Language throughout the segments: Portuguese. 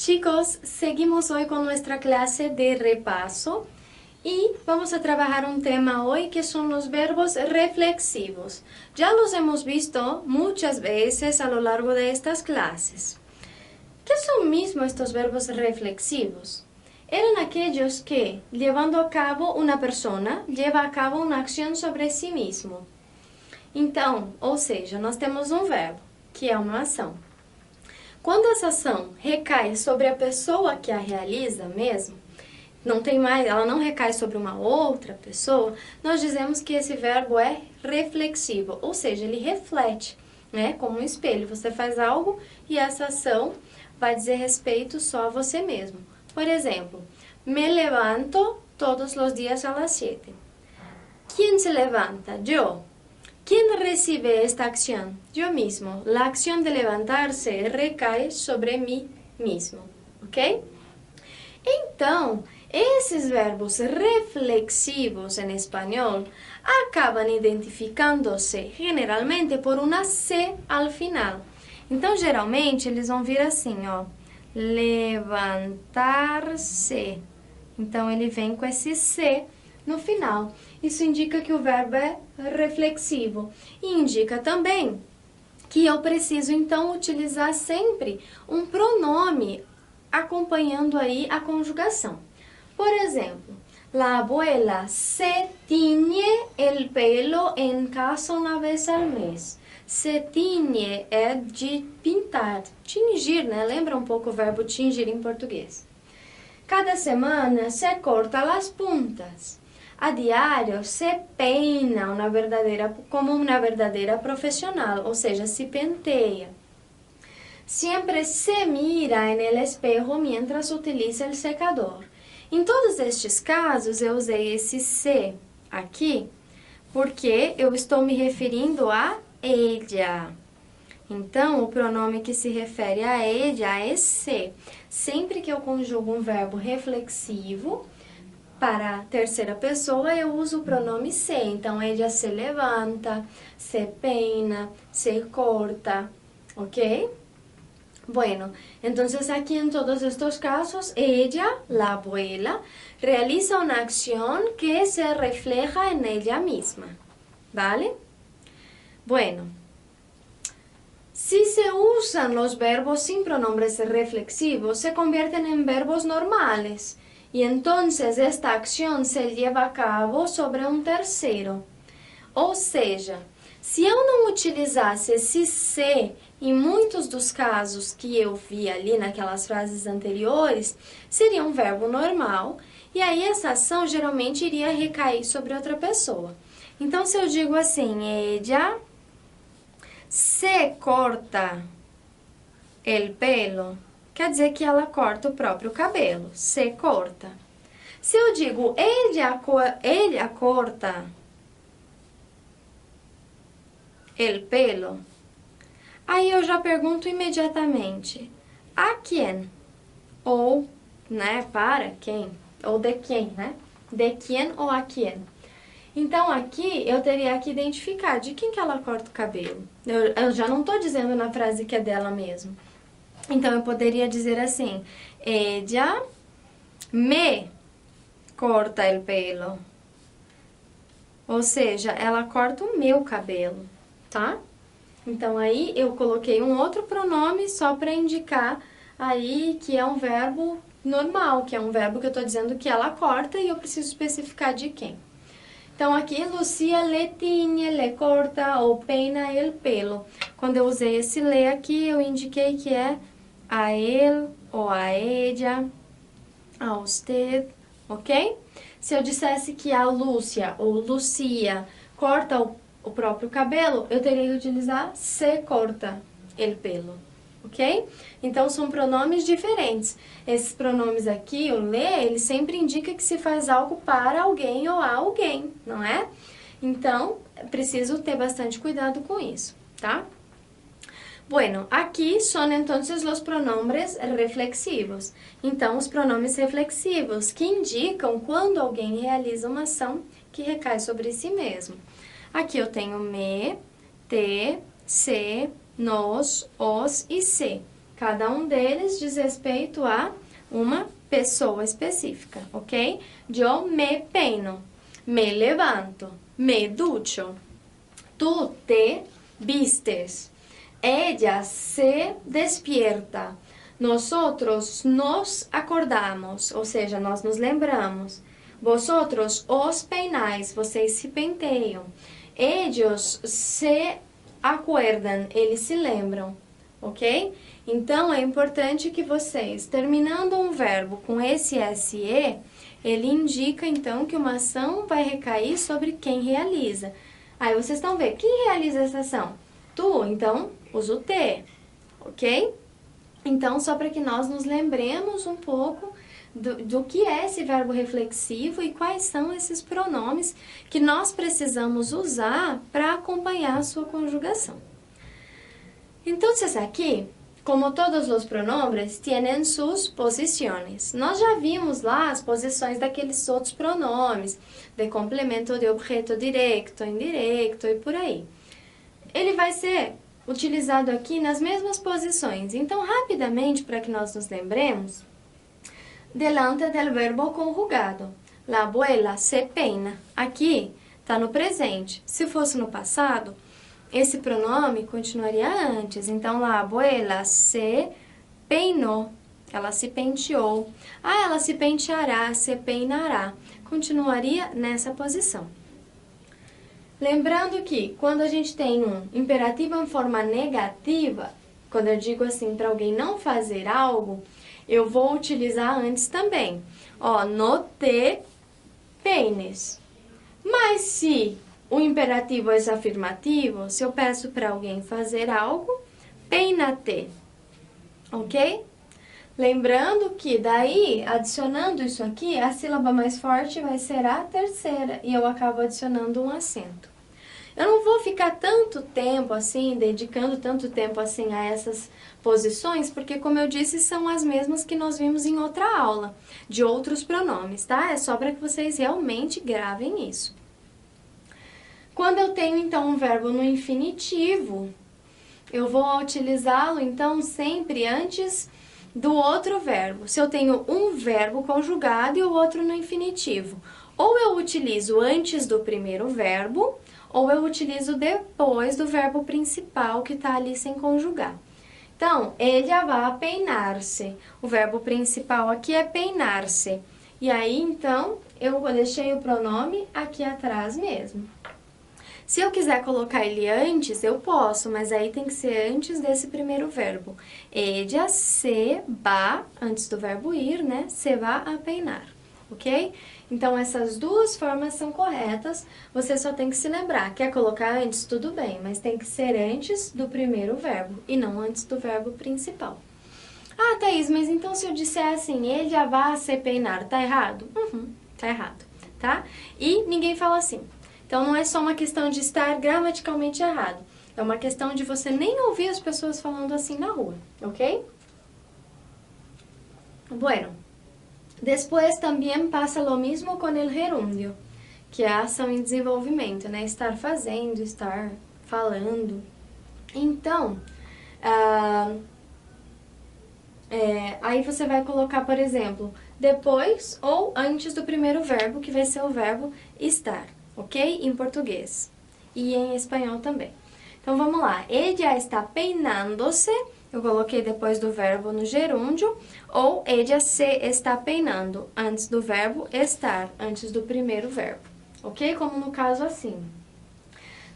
Chicos, seguimos hoy con nuestra clase de repaso y vamos a trabajar un tema hoy que son los verbos reflexivos. Ya los hemos visto muchas veces a lo largo de estas clases. ¿Qué son mismo estos verbos reflexivos? Eran aquellos que, llevando a cabo una persona, lleva a cabo uma ação sobre si mesmo. Então, ou seja, nós temos um verbo, que é uma ação. Quando essa ação recai sobre a pessoa que a realiza mesmo, não tem mais, ela não recai sobre uma outra pessoa, nós dizemos que esse verbo é reflexivo, ou seja, ele reflete, né, como um espelho. Você faz algo e essa ação vai dizer respeito só a você mesmo. Por exemplo, me levanto todos os dias a las 7. ¿Quién se levanta? Yo. ¿Quién recibe esta acción? Yo mismo. La acción de levantarse recae sobre mí mismo. ¿Ok? Então, esses verbos reflexivos em espanhol acabam identificando-se generalmente por uma C al final. Então, geralmente, eles vão vir assim, ó. Levantar-se. Então, ele vem com esse C no final. Isso indica que o verbo é reflexivo. E indica também que eu preciso, então, utilizar sempre um pronome acompanhando aí a conjugação. Por exemplo, la abuela se tiñe el pelo en casa una vez al mes. Se tiñe é de pintar, tingir, né? Lembra um pouco o verbo tingir em português. Cada semana se corta las puntas. A diário se peina como uma verdadeira profissional, ou seja, se penteia. Sempre se mira en el espejo mientras utiliza el secador. Em todos estes casos, eu usei esse se aqui, porque eu estou me referindo a ella. Então, o pronome que se refere a ella é se. Sempre que eu conjugo um verbo reflexivo para a terceira pessoa, eu uso o pronome se. Então, ella se levanta, se peina, se corta, ¿ok? Bueno, entonces aquí en todos estos casos, ella, la abuela, realiza una acción que se refleja en ella misma, ¿vale? Bueno, si se usan los verbos sin pronombres reflexivos, se convierten en verbos normales y entonces esta acción se lleva a cabo sobre un tercero. Ou seja, se eu não utilizasse esse se em muitos dos casos que eu vi ali naquelas frases anteriores, seria um verbo normal e aí essa ação geralmente iria recair sobre outra pessoa. Então, se eu digo assim, ella se corta el pelo, quer dizer que ela corta o próprio cabelo, se corta. Se eu digo ella corta el pelo, aí eu já pergunto imediatamente, a quem? Ou, né, para quem? Ou de quem, né? De quem ou a quem? Então, aqui, eu teria que identificar de quem que ela corta o cabelo. Eu já não estou dizendo na frase que é dela mesmo. Então, eu poderia dizer assim, ella me corta el pelo. Ou seja, ela corta o meu cabelo, tá? Então, aí, eu coloquei um outro pronome só para indicar aí que é um verbo normal, que é um verbo que eu estou dizendo que ela corta e eu preciso especificar de quem. Então, aqui, Lucia le tiñe, le corta ou peina el pelo. Quando eu usei esse le aqui, eu indiquei que é a ele ou a ella, a usted, ok? Se eu dissesse que a Lúcia ou Lucia corta o próprio cabelo, eu teria que utilizar se corta el pelo, ok? Então, são pronomes diferentes. Esses pronomes aqui, o le, ele sempre indica que se faz algo para alguém ou a alguém, não é? Então, preciso ter bastante cuidado com isso, tá? Bueno, aqui são, então, os pronombres reflexivos. Então, os pronomes reflexivos, que indicam quando alguém realiza uma ação que recai sobre si mesmo. Aqui eu tenho me, te, se, nos, os e se. Cada um deles diz respeito a uma pessoa específica, ok? Yo me peino, me levanto, me ducho. Tu te vistes. Ella se despierta. Nosotros nos acordamos, ou seja, nós nos lembramos. Vosotros os peinais, vocês se penteiam. Ellos se acuerdan, eles se lembram, ok? Então, é importante que vocês, terminando um verbo com esse SE, ele indica, então, que uma ação vai recair sobre quem realiza. Aí, vocês estão vendo, quem realiza essa ação? Tu, então, usa o te, ok? Então, só para que nós nos lembremos um pouco do que é esse verbo reflexivo e quais são esses pronomes que nós precisamos usar para acompanhar a sua conjugação. Então, aqui, como todos os pronombres, tienen sus posiciones. Nós já vimos lá as posições daqueles outros pronomes, de complemento de objeto directo, indirecto e por aí. Ele vai ser utilizado aqui nas mesmas posições. Então, rapidamente, para que nós nos lembremos, delante del verbo conjugado. La abuela se peina. Aqui está no presente. Se fosse no passado, esse pronome continuaria antes. Então, la abuela se peinou. Ela se penteou. Ah, ela se penteará, se peinará. Continuaria nessa posição. Lembrando que quando a gente tem um imperativo em forma negativa, quando eu digo assim para alguém não fazer algo, eu vou utilizar antes também. Ó, no te peines. Mas se o imperativo é afirmativo, se eu peço para alguém fazer algo, peina-te. Ok? Lembrando que daí, adicionando isso aqui, a sílaba mais forte vai ser a terceira e eu acabo adicionando um acento. Eu não vou ficar tanto tempo assim, dedicando tanto tempo assim a essas posições, porque como eu disse, são as mesmas que nós vimos em outra aula, de outros pronomes, tá? É só para que vocês realmente gravem isso. Quando eu tenho, então, um verbo no infinitivo, eu vou utilizá-lo, então, sempre antes do outro verbo. Se eu tenho um verbo conjugado e o outro no infinitivo, ou eu utilizo antes do primeiro verbo, ou eu utilizo depois do verbo principal que está ali sem conjugar. Então, ella va a peinar-se. O verbo principal aqui é peinar-se. E aí, então, eu deixei o pronome aqui atrás mesmo. Se eu quiser colocar ele antes, eu posso, mas aí tem que ser antes desse primeiro verbo. Ella se va, antes do verbo ir, né? Se va a peinar, ok? Então, essas duas formas são corretas, você só tem que se lembrar. Quer colocar antes? Tudo bem, mas tem que ser antes do primeiro verbo e não antes do verbo principal. Ah, Thaís, mas então se eu disser assim, ella va se peinar, tá errado? Tá errado, tá? E ninguém fala assim. Então, não é só uma questão de estar gramaticalmente errado. É uma questão de você nem ouvir as pessoas falando assim na rua, ok? Bueno, después também passa lo mismo com el gerúndio, que é a ação em desenvolvimento, né? Estar fazendo, estar falando. Então, aí você vai colocar, por exemplo, depois ou antes do primeiro verbo, que vai ser o verbo estar. Ok? Em português. E em espanhol também. Então, vamos lá. Ella está peinando-se. Eu coloquei depois do verbo no gerúndio. Ou ella se está peinando. Antes do verbo estar. Antes do primeiro verbo. Ok? Como no caso assim.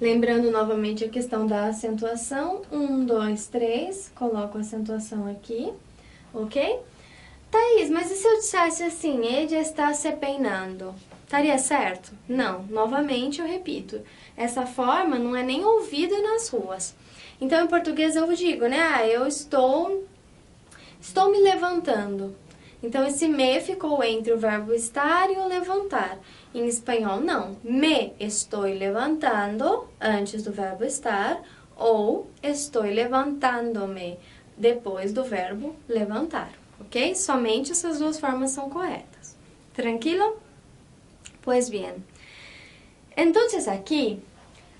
Lembrando novamente a questão da acentuação. 1, 2, 3. Coloco a acentuação aqui. Ok? Thaís, mas e se eu dissesse assim? Ella está se peinando. Estaria certo? Não. Novamente, eu repito. Essa forma não é nem ouvida nas ruas. Então, em português, eu digo, né? Eu estou me levantando. Então, esse me ficou entre o verbo estar e o levantar. Em espanhol, não. Me estou levantando antes do verbo estar ou estou levantando-me depois do verbo levantar. Ok? Somente essas duas formas são corretas. Tranquilo? Pues bien, entonces aquí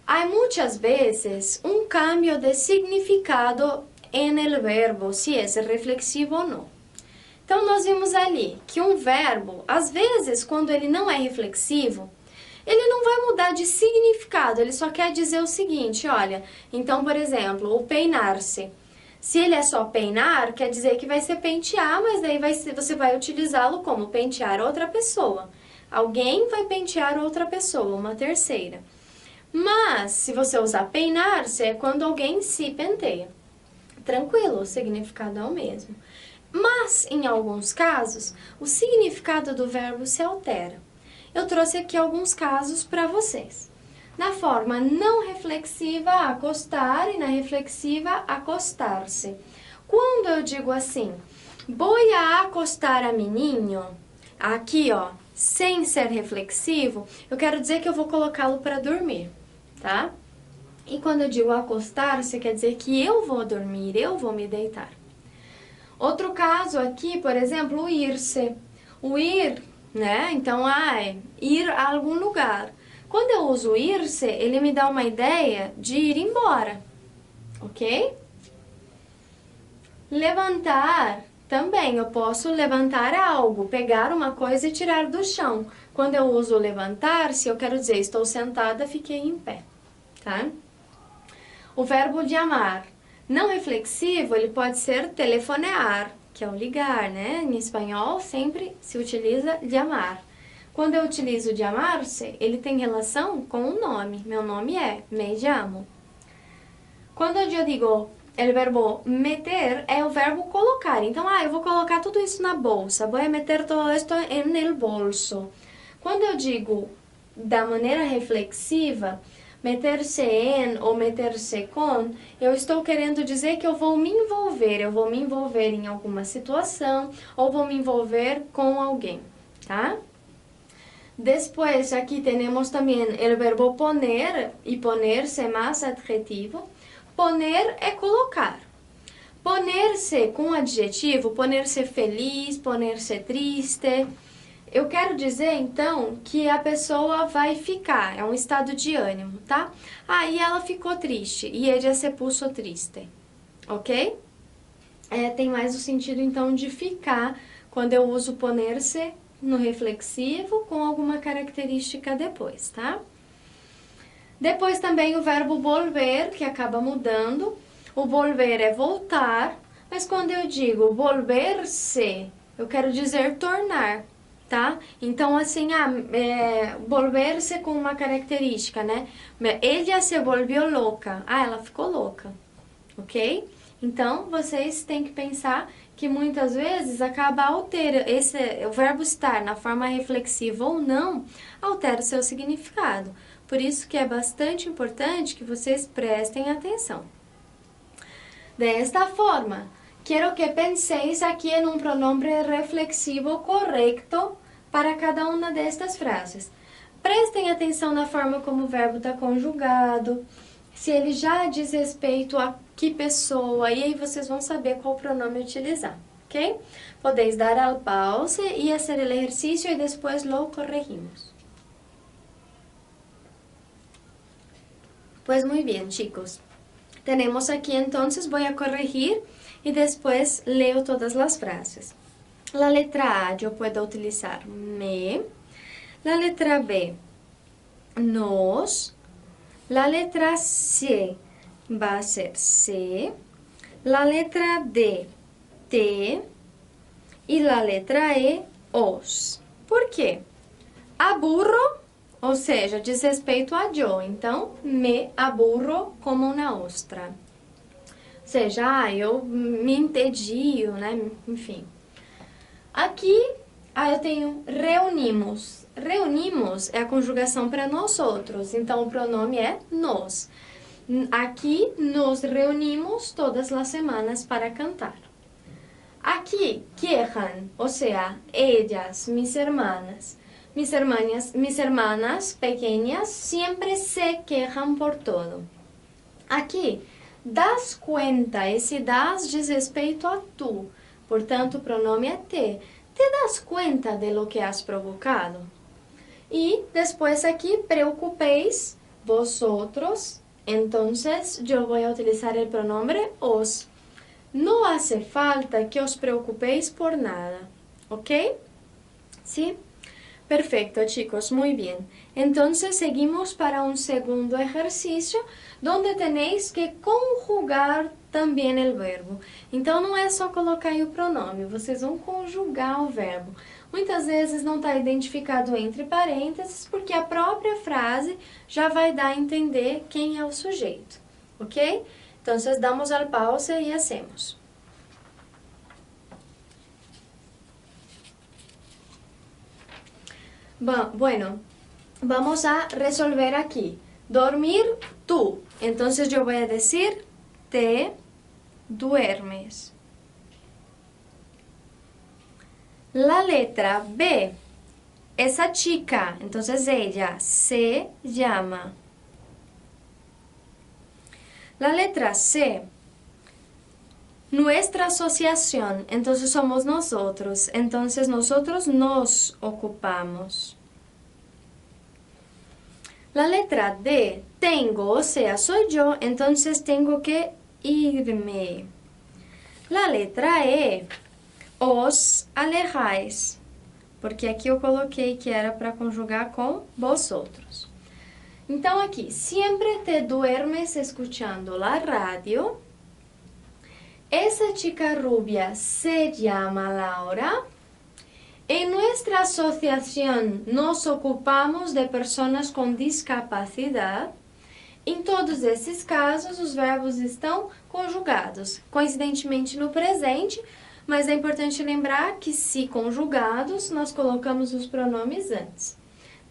hay muchas veces un cambio de significado en el verbo, se é reflexivo ou não. Então, nós vimos ali que um verbo, às vezes, quando ele não é reflexivo, ele não vai mudar de significado, ele só quer dizer o seguinte, olha, então, por exemplo, o peinar-se. Se ele é só peinar, quer dizer que vai ser pentear, mas daí você vai utilizá-lo como pentear outra pessoa. Alguém vai pentear outra pessoa, uma terceira. Mas, se você usar peinar-se, é quando alguém se penteia. Tranquilo, o significado é o mesmo. Mas, em alguns casos, o significado do verbo se altera. Eu trouxe aqui alguns casos para vocês. Na forma não reflexiva, acostar, e na reflexiva, acostar-se. Quando eu digo assim, vou a acostar a menino, aqui, ó, sem ser reflexivo, eu quero dizer que eu vou colocá-lo para dormir, tá? E quando eu digo acostar-se, quer dizer que eu vou dormir, eu vou me deitar. Outro caso aqui, por exemplo, o ir-se. O ir, né? Então, ir a algum lugar. Quando eu uso ir-se, ele me dá uma ideia de ir embora, ok? Levantar, também eu posso levantar algo, pegar uma coisa e tirar do chão. Quando eu uso levantar-se, eu quero dizer, estou sentada, fiquei em pé, tá? O verbo llamar. Não reflexivo, ele pode ser telefonear, que é o ligar, né? Em espanhol, sempre se utiliza llamar. Quando eu utilizo llamar-se, ele tem relação com o nome. Meu nome é me llamo. Quando eu digo o verbo meter, é o verbo colocar. Então, eu vou colocar tudo isso na bolsa. Vou meter todo esto en el bolso. Quando eu digo da maneira reflexiva, meter-se em ou meter-se com, eu estou querendo dizer que eu vou me envolver em alguma situação ou vou me envolver com alguém, tá? Depois, aqui temos também o verbo poner, e poner-se mais adjetivo. Poner é colocar. Poner-se com adjetivo, poner-se feliz, poner-se triste. Eu quero dizer, então, que a pessoa vai ficar, é um estado de ânimo, tá? E ela ficou triste, e ella se puso triste, ok? Tem mais o sentido, então, de ficar, quando eu uso poner-se no reflexivo, com alguma característica depois, tá? Depois também o verbo volver, que acaba mudando. O volver é voltar, mas quando eu digo volver-se, eu quero dizer tornar, tá? Então, assim, volver-se com uma característica, né? Ella se volvió louca. Ela ficou louca, ok? Então, vocês têm que pensar que muitas vezes acaba alterando, o verbo estar na forma reflexiva ou não, altera o seu significado. Por isso que é bastante importante que vocês prestem atenção. Desta forma, quero que penséis aqui em um pronome reflexivo correto para cada uma destas frases. Prestem atenção na forma como o verbo está conjugado, se ele já diz respeito a que pessoa, e aí vocês vão saber qual pronome utilizar, ok? Podéis dar al pause e fazer o exercício e depois lo corregimos. Pues muy bien, chicos. Tenemos aquí entonces, voy a corregir y después leo todas las frases. La letra A yo puedo utilizar me, la letra B, nos, la letra C va a ser se, la letra D, te y la letra E, os. ¿Por quê? Aburro, ou seja, diz respeito a yo, então, me aburro como uma ostra. Ou seja, eu me entedio, né? Enfim. Aqui, eu tenho reunimos. Reunimos é a conjugação para nós outros, então o pronome é nos. Aqui, nos reunimos todas as semanas para cantar. Aqui, quejan, ou seja, ellas, mis hermanas. Mis hermanas pequeñas siempre se quejan por todo. Aqui, das cuenta, esse das diz respeito a tu, portanto o pronome é te. Te das cuenta de lo que has provocado? E depois aqui, preocupéis, vosotros, entonces yo voy a utilizar el pronombre os. no hace falta que os preocupéis por nada, ¿ok? ¿Sí? Perfecto, chicos, muy bien. Entonces seguimos para un segundo ejercicio donde tenéis que conjugar também o verbo. Então não é só colocar aí o pronome, vocês vão conjugar o verbo. Muitas vezes não está identificado entre parênteses porque a própria frase já vai dar a entender quem é o sujeito, ok? Então, damos al pause e hacemos. Bueno, vamos a resolver aquí. Dormir, tú. Entonces yo voy a decir, te duermes. La letra B, esa chica, entonces ella se llama. La letra C, nuestra asociación, entonces somos nosotros, entonces nosotros nos ocupamos. La letra D, tengo, o sea, soy yo, entonces tengo que irme. La letra E, os alejáis, porque aqui eu coloquei que era para conjugar com vosotros. Então aqui, siempre te duermes escuchando la radio. Esa chica rubia se llama Laura. En nuestra asociación nos ocupamos de personas com discapacidade. Em todos esses casos, os verbos estão conjugados, coincidentemente no presente, mas é importante lembrar que, se conjugados, nós colocamos os pronomes antes.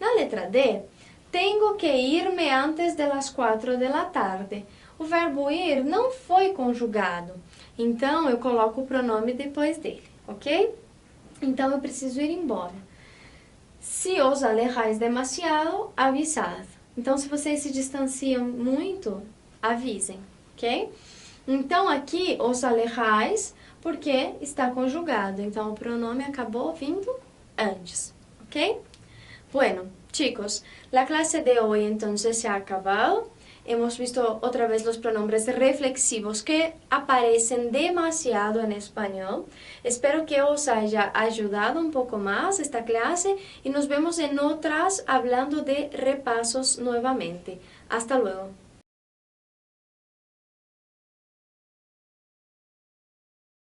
Na letra D, tenho que irme antes de las 4 da tarde. O verbo ir não foi conjugado, então eu coloco o pronome depois dele, ok? Então eu preciso ir embora. Se os alejáis demasiado, avisad. Então, se vocês se distanciam muito, avisem, ok? Então, aqui, os alejáis, porque está conjugado. Então, o pronome acabou vindo antes, ok? Bueno, chicos, la clase de hoy entonces se ha acabado. Hemos visto otra vez los pronombres reflexivos que aparecen demasiado en español. Espero que os haya ayudado un poco más esta clase y nos vemos en otras hablando de repasos nuevamente. Hasta luego.